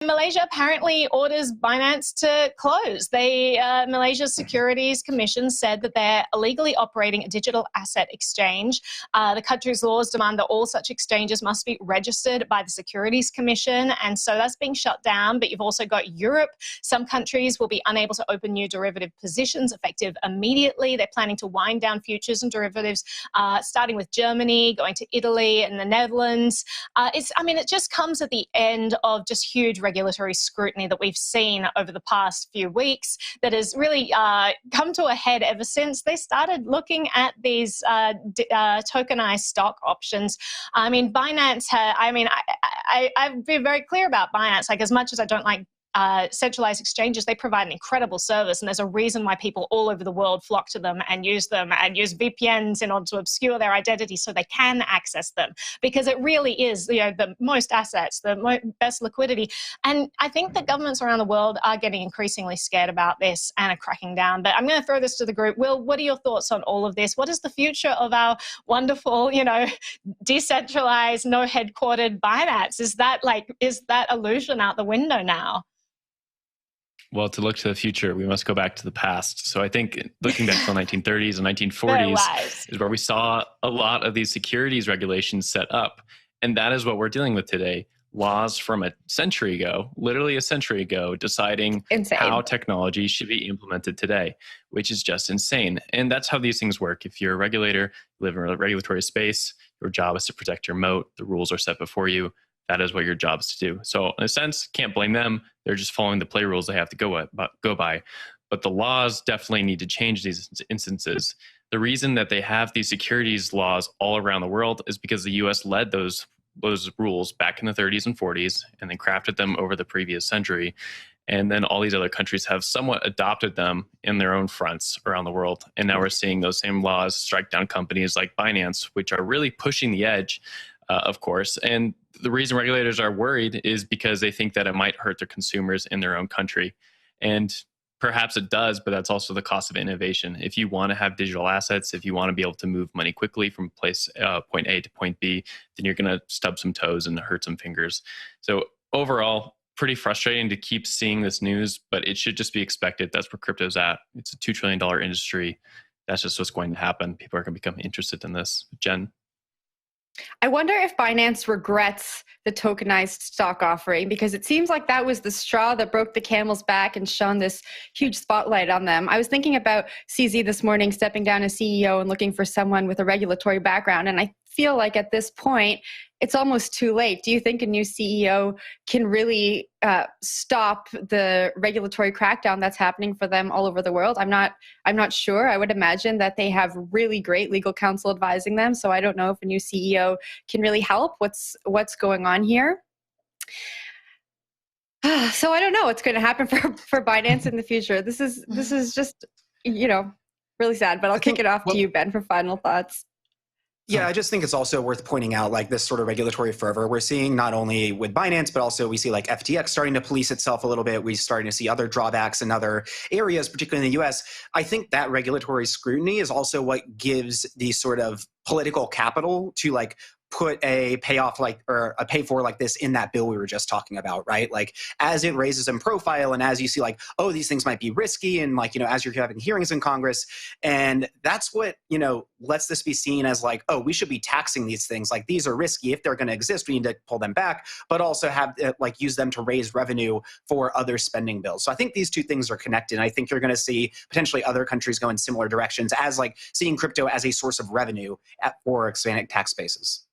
Malaysia apparently orders Binance to close. Malaysia's Securities Commission said that they're illegally operating a digital asset exchange. The country's laws demand that all such exchanges must be registered by the Securities Commission, and so that's being shut down. But you've also got Europe. Some countries will be unable to open new derivative positions effective immediately. They're planning to wind down futures and derivatives, starting with Germany, going to Italy and the Netherlands. It just comes at the end of just huge regulatory scrutiny that we've seen over the past few weeks that has really come to a head ever since they started looking at these tokenized stock options. Binance, I've been very clear about Binance. Like, as much as I don't like centralized exchanges, they provide an incredible service, and there's a reason why people all over the world flock to them and use VPNs in order to obscure their identity so they can access them, because it really is the most assets, the best liquidity. And I think that governments around the world are getting increasingly scared about this and are cracking down. But I'm going to throw this to the group. Will, what are your thoughts on all of this? What is the future of our wonderful, decentralized, no headquartered Binance? Is that illusion out the window now? Well, to look to the future, we must go back to the past. So I think looking back to the 1930s and 1940s is where we saw a lot of these securities regulations set up. And that is what we're dealing with today. Laws from a century ago, literally a century ago, deciding how technology should be implemented today, which is just insane. And that's how these things work. If you're a regulator, you live in a regulatory space, your job is to protect your moat. The rules are set before you. That is what your job is to do. So in a sense, can't blame them. They're just following the play rules they have to go by. But the laws definitely need to change these instances. The reason that they have these securities laws all around the world is because the US led those rules back in the 30s and 40s and then crafted them over the previous century. And then all these other countries have somewhat adopted them in their own fronts around the world. And now we're seeing those same laws strike down companies like Binance, which are really pushing the edge, of course. And the reason regulators are worried is because they think that it might hurt their consumers in their own country. And perhaps it does, but that's also the cost of innovation. If you want to have digital assets, if you want to be able to move money quickly from point A to point B, then you're going to stub some toes and hurt some fingers. So overall, pretty frustrating to keep seeing this news, but it should just be expected. That's where crypto's at. It's a $2 trillion industry. That's just what's going to happen. People are going to become interested in this. Jen? I wonder if Binance regrets the tokenized stock offering, because it seems like that was the straw that broke the camel's back and shone this huge spotlight on them. I was thinking about CZ this morning stepping down as CEO and looking for someone with a regulatory background, and I feel like at this point it's almost too late. Do you think a new CEO can really stop the regulatory crackdown that's happening for them all over the world? I'm not sure. I would imagine that they have really great legal counsel advising them, so I don't know if a new CEO can really help. What's going on here? So I don't know what's going to happen for Binance in the future. This is just really sad. But I'll kick it off to you, Ben, for final thoughts. Yeah, I just think it's also worth pointing out this sort of regulatory fervor we're seeing not only with Binance, but also we see FTX starting to police itself a little bit. We're starting to see other drawbacks in other areas, particularly in the US. I think that regulatory scrutiny is also what gives the sort of political capital to put a payoff or a pay for this in that bill we were just talking about, right? As it raises in profile and as you see these things might be risky and as you're having hearings in Congress, and that's what, lets this be seen as we should be taxing these things. These are risky. If they're going to exist, we need to pull them back, but also have use them to raise revenue for other spending bills. So I think these two things are connected. And I think you're going to see potentially other countries go in similar directions as seeing crypto as a source of revenue for expanding tax bases.